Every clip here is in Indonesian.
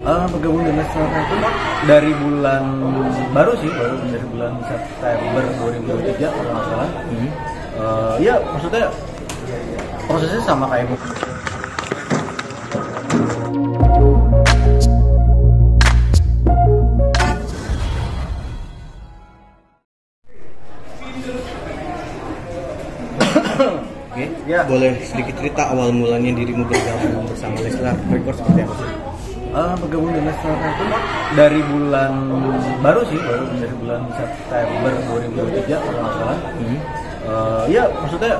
Bergabung dengan Leslar itu dari bulan baru dari bulan September 2023 kalau nggak salah. Ya maksudnya prosesnya sama kayak gue. Oke, ya. Boleh sedikit cerita awal mulanya dirimu bergabung bersama Leslar Records seperti apa sih? Bergabung dengan Leslar itu dari bulan baru dari bulan September 2023 kalau nggak salah. Ya maksudnya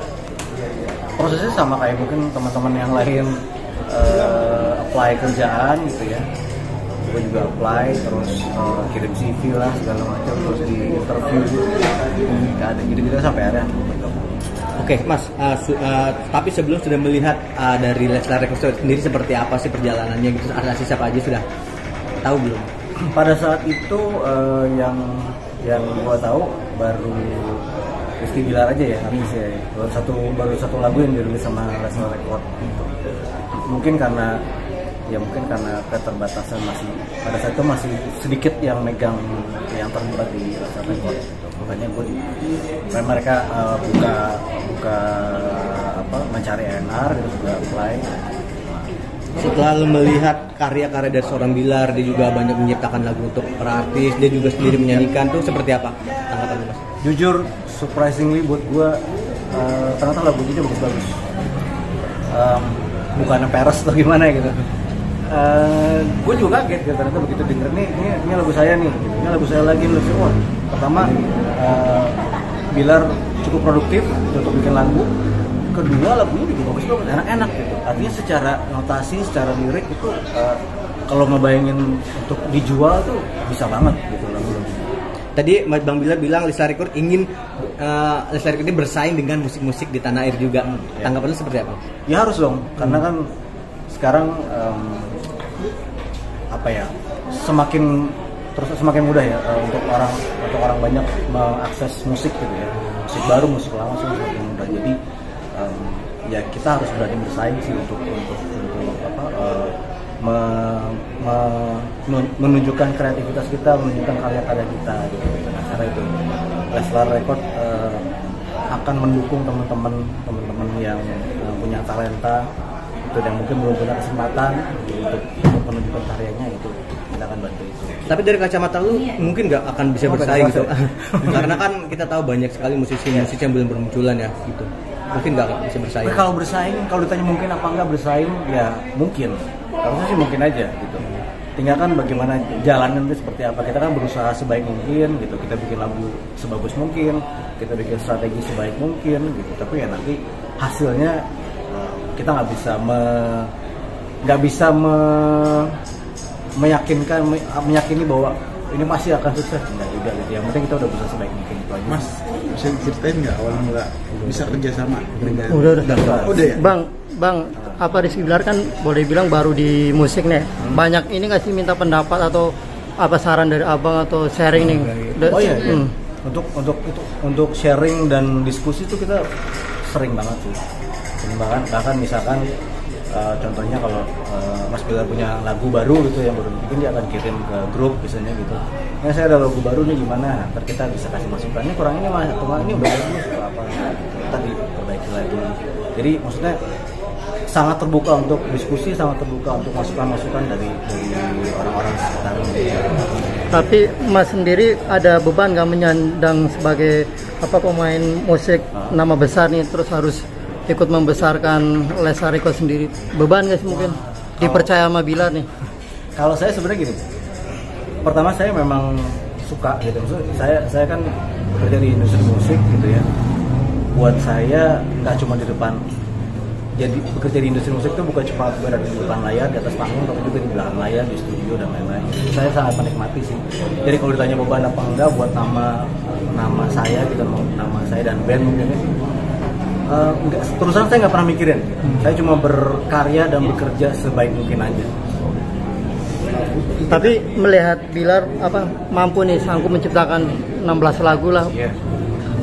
prosesnya sama kayak mungkin teman-teman yang lain apply kerjaan gitu ya. Gue juga apply terus kirim CV lah segala macam, terus di interview nggak ada gitu-gitu sampai ada. Oke, Mas, tapi sebelum sudah melihat dari Leslar Records sendiri seperti apa sih perjalanannya gitu, artis siapa aja sudah tahu belum? Pada saat itu yang gua tahu baru Rizky Bilar aja ya, artisnya. Baru satu lagu yang dirilis sama Leslar Records. Mungkin karena keterbatasan masih pada saat itu masih sedikit yang megang yang terlibat di Leslar Records. Makanya gue mereka buka mencari NR gitu, juga apply. Setelah melihat karya-karya dari seorang Bilar, dia juga banyak menciptakan lagu untuk para artis, dia juga sendiri menyanyikan, tuh seperti apa tanggapan Mas? Jujur surprisingly buat gue ternyata lagunya bagus-bagus. Bukannya peres atau gimana gitu. Gue juga kaget gitu, ternyata begitu denger ini lagu saya nih, ini lagu saya lagi lagu semua. Pertama Bilar cukup produktif untuk bikin lagu. Kedua lagunya juga bagus, enak-enak gitu. Artinya secara notasi, secara lirik itu kalau ngebayangin untuk dijual tuh bisa banget gitu lagu-lagu. Tadi Bang Bilar bilang Leslar Records ingin Leslar Records ini bersaing dengan musik-musik di tanah air juga. Tanggapannya seperti apa? Ya harus dong, karena kan sekarang semakin mudah ya untuk orang banyak mengakses musik gitu ya, musik baru, musik lama sih semakin mudah. Jadi ya kita harus berani bersaing sih untuk menunjukkan kreativitas kita, menunjukkan karya-karya kita gitu. Nah, karena itu Leslar Records akan mendukung teman-teman yang punya talenta itu, yang mungkin belum punya kesempatan untuk menunjukkan karyanya, itu kita akan bantu itu. Tapi dari kacamata lu mungkin nggak akan bisa bersaing gitu, karena kan kita tahu banyak sekali musisi yang belum bermunculan ya gitu. Mungkin nggak bisa bersaing. Kalau bersaing, kalau ditanya mungkin apa nggak bersaing, ya mungkin. Harusnya sih mungkin aja gitu. Tinggal kan bagaimana jalannya itu seperti apa. Kita kan berusaha sebaik mungkin gitu. Kita bikin lagu sebagus mungkin, kita bikin strategi sebaik mungkin gitu. Tapi ya nanti hasilnya kita nggak bisa meyakini bahwa ini pasti akan sukses, enggak juga gitu. Yang penting kita udah berusaha sebaik mungkin itu aja. Mas, bisa ceritain nggak awal mula bisa kerja sama dengan udah ya? Bang, apa Rizky Bilar kan boleh bilang baru di musik nih. Banyak ini nggak sih minta pendapat atau apa saran dari abang atau sharing nih? Oh iya. Untuk sharing dan diskusi itu kita sering banget sih. Bahkan misalkan contohnya kalau Mas Bilar punya lagu baru gitu yang baru bikin, dia akan kirim ke grup biasanya gitu. Nah, saya ada lagu baru nih gimana? Ntar kita bisa kasih masukan. Ini kurang ini Mas, atau ini udah bagus atau apa? Kita diperbaiki lagi. Jadi maksudnya sangat terbuka untuk diskusi, sangat terbuka untuk masukan-masukan dari orang-orang sekitar. Tapi Mas sendiri ada beban nggak menyandang sebagai pemain musik nama besar nih, terus harus ikut membesarkan Leslar Records sendiri? Beban nggak sih mungkin? Dipercaya sama Bilar nih? Kalau saya sebenarnya gini, pertama saya memang suka gitu. Maksudnya saya kan bekerja di industri musik gitu ya. Buat saya nggak cuma di depan. Jadi bekerja di industri musik itu bukan cuma berada di depan layar, di atas panggung, tapi juga di belakang layar, di studio dan lain-lain. Saya sangat menikmati sih. Jadi kalau ditanya beban apa enggak buat nama saya gitu, nama saya dan band mungkin ya. Terus terang saya nggak pernah mikirin. Saya cuma berkarya dan bekerja sebaik mungkin aja. Tapi melihat Bilar mampu nih sanggup menciptakan 16 lagu lah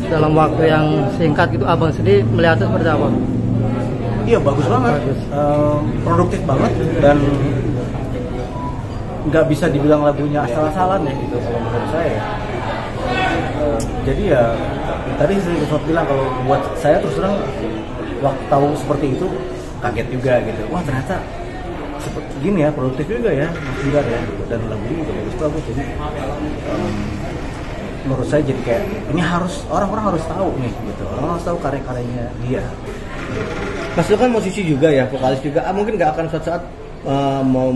dalam waktu yang singkat gitu, abang sendiri melihatnya seperti apa? Iya bagus banget, produktif banget, dan nggak bisa dibilang lagunya asal-asalan ya gitu kalau menurut saya. Jadi ya tadi saya sempat bilang kalau buat saya terus terang waktu tahu seperti itu kaget juga gitu. Wah ternyata seperti gini ya, produktif juga ya Mas Bilar ya gitu. Dan lagunya juga bagus. Jadi menurut saya jadi kayak ini harus orang-orang harus tahu nih gitu. Orang harus tahu karya-karyanya dia. Mas lu kan musisi juga ya, vokalis juga. Mungkin nggak akan suatu saat mau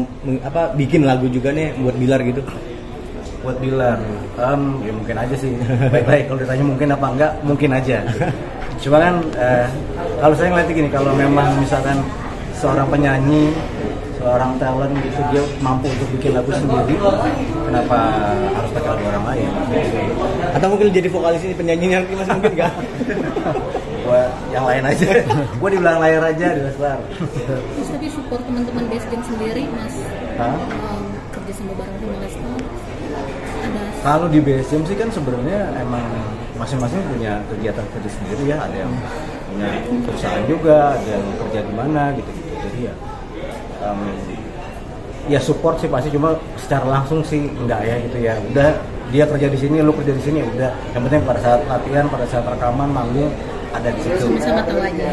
bikin lagu juga nih buat Bilar gitu. Buat Bilar, ya mungkin aja sih. Baik-baik kalau ditanya mungkin apa enggak, mungkin aja. Cuma kan kalau saya ngeliatnya gini, kalau memang misalkan seorang penyanyi, seorang talent gitu dia mampu untuk bikin lagu sendiri, kenapa harus pakai lagu orang lain? Atau mungkin jadi vokalis ini penyanyi nanti Mas mungkin nggak? Buat yang lain aja. Gue di belakang layar aja di Leslar. Terus tapi support teman-teman base game sendiri Mas, kerja sama bareng sama Leslar ada. Kalau di BSM sih kan sebenarnya emang masing-masing punya kegiatan kerja sendiri ya, ada yang punya perusahaan juga, ada yang kerja di mana gitu-gitu. Jadi ya support sih pasti, cuma secara langsung sih enggak ya gitu ya. Udah dia kerja di sini, lu kerja di sini, udah. Yang penting pada saat latihan, pada saat rekaman, manggung ada di situ. Sama-sama tahu aja.